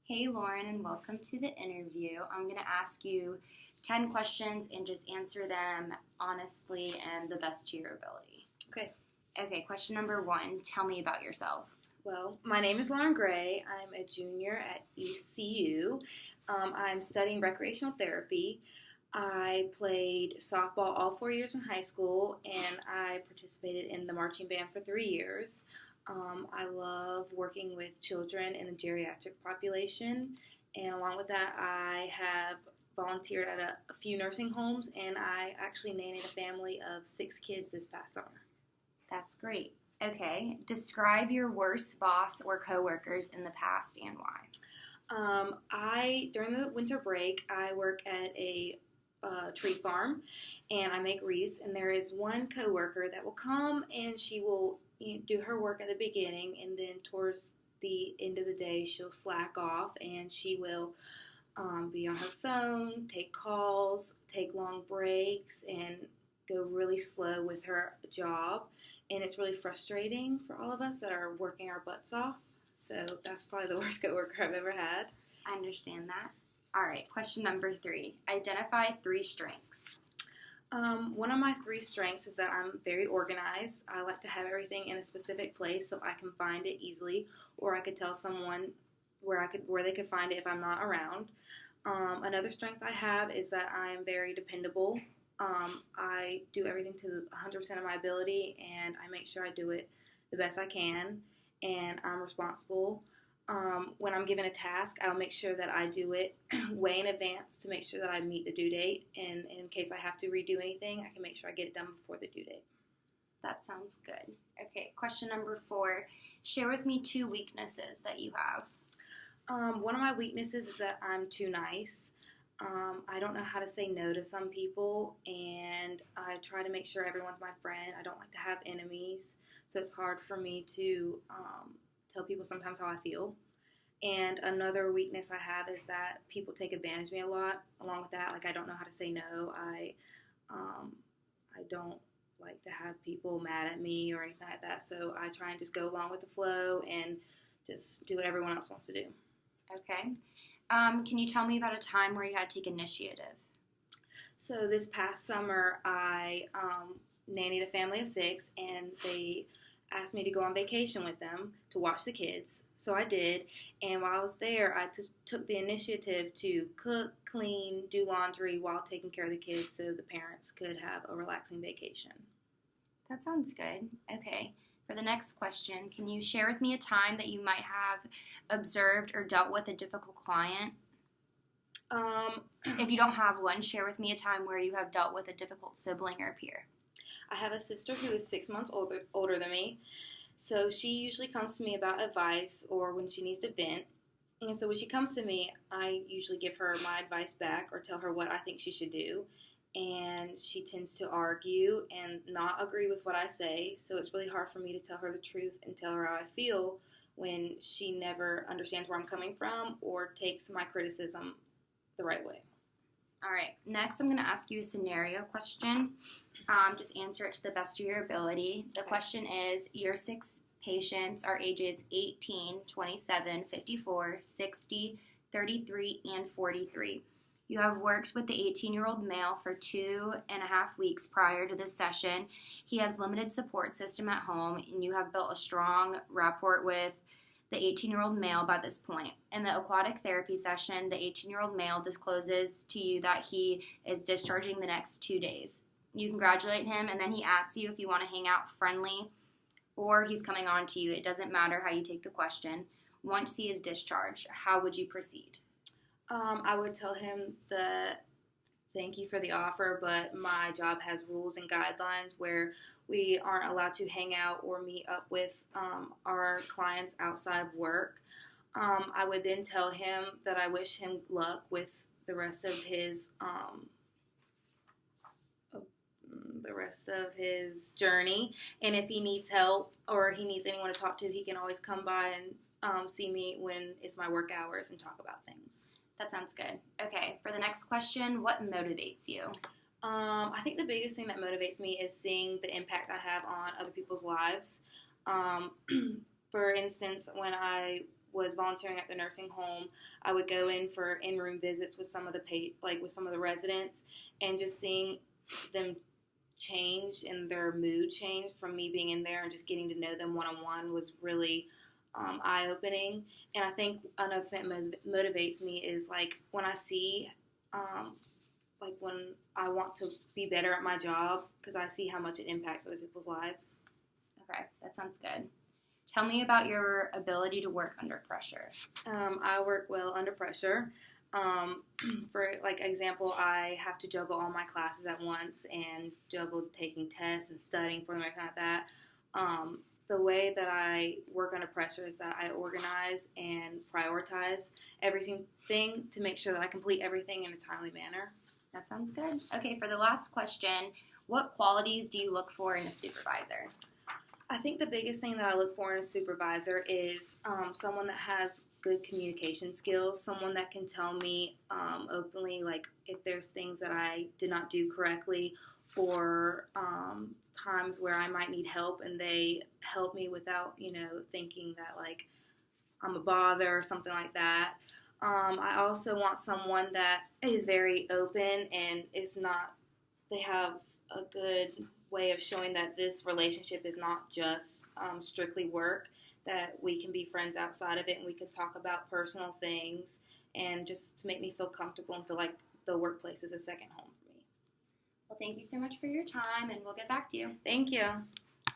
Hey Lauren, and welcome to the interview. I'm going to ask you 10 questions and just answer them honestly and the best to your ability. Okay. Okay, question number one, tell me about yourself. Well, my name is Lauren Gray. I'm a junior at ECU. I'm studying recreational therapy. I played softball all 4 years in high school, and I participated in the marching band for 3 years. I love working with children in the geriatric population, and along with that, I have volunteered at a few nursing homes, and I actually nannied a family of 6 kids this past summer. That's great. Okay, describe your worst boss or coworkers in the past and why. During the winter break, I work at a tree farm, and I make wreaths. And there is one coworker that will come, and she will do her work at the beginning, and then towards the end of the day, she'll slack off, and she will be on her phone, take calls, take long breaks, and go really slow with her job. And it's really frustrating for all of us that are working our butts off. So that's probably the worst coworker I've ever had. I understand that. All right, question number 3. Identify 3 strengths. One of my 3 strengths is that I'm very organized. I like to have everything in a specific place so I can find it easily, or I could tell someone where they could find it if I'm not around. Another strength I have is that I'm very dependable. I do everything to 100% of my ability, and I make sure I do it the best I can, and I'm responsible. When I'm given a task, I'll make sure that I do it way in advance to make sure that I meet the due date, and in case I have to redo anything, I can make sure I get it done before the due date. That sounds good. Okay, question number 4. Share with me 2 weaknesses that you have. One of my weaknesses is that I'm too nice. I don't know how to say no to some people, and I try to make sure everyone's my friend. I don't like to have enemies, so it's hard for me to tell people sometimes how I feel. And another weakness I have is that people take advantage of me a lot. Along with that, I don't know how to say no. I don't like to have people mad at me or anything like that, so I try and just go along with the flow and just do what everyone else wants to do. Okay. Can you tell me about a time where you had to take initiative? So this past summer, I nannied a family of 6, and they asked me to go on vacation with them to watch the kids. So I did, and while I was there, I took the initiative to cook, clean, do laundry while taking care of the kids so the parents could have a relaxing vacation. That sounds good. Okay. For the next question, can you share with me a time that you might have observed or dealt with a difficult client? If you don't have one, share with me a time where you have dealt with a difficult sibling or peer. I have a sister who is 6 months older than me, so she usually comes to me about advice or when she needs to vent. And so when she comes to me, I usually give her my advice back or tell her what I think she should do. And she tends to argue and not agree with what I say, so it's really hard for me to tell her the truth and tell her how I feel when she never understands where I'm coming from or takes my criticism the right way. All right, next I'm going to ask you a scenario question. Just answer it to the best of your ability. The question is, your 6 patients are ages 18, 27, 54, 60, 33, and 43. You have worked with the 18-year-old male for 2.5 weeks prior to this session. He has limited support system at home, and you have built a strong rapport with the 18-year-old male by this point. In the aquatic therapy session, the 18-year-old male discloses to you that he is discharging the next 2 days. You congratulate him, and then he asks you if you want to hang out friendly or he's coming on to you. It doesn't matter how you take the question. Once he is discharged, how would you proceed? I would tell him that thank you for the offer, but my job has rules and guidelines where we aren't allowed to hang out or meet up with our clients outside of work. I would then tell him that I wish him luck with the rest of his journey, and if he needs help or he needs anyone to talk to, he can always come by and see me when it's my work hours and talk about things. That sounds good. Okay, for the next question, what motivates you? I think the biggest thing that motivates me is seeing the impact I have on other people's lives. For instance, when I was volunteering at the nursing home, I would go in for in-room visits with some of the with some of the residents, and just seeing them change and their mood change from me being in there and just getting to know them one-on-one was really eye-opening. And I think another thing that motivates me is like when I see like when I want to be better at my job, because I see how much it impacts other people's lives. Okay, that sounds good. Tell me about your ability to work under pressure. I work well under pressure. For like example, I have to juggle all my classes at once and juggle taking tests and studying for them, everything like that. The way that I work under pressure is that I organize and prioritize everything to make sure that I complete everything in a timely manner. That sounds good. Okay, for the last question, what qualities do you look for in a supervisor? I think the biggest thing that I look for in a supervisor is someone that has good communication skills, someone that can tell me openly, like, if there's things that I did not do correctly or times where I might need help, and they help me without, thinking that, like, I'm a bother or something like that. I also want someone that is very open and they have a good way of showing that this relationship is not just strictly work, that we can be friends outside of it and we can talk about personal things, and just to make me feel comfortable and feel like the workplace is a second home for me. Well, thank you so much for your time, and we'll get back to you. Thank you.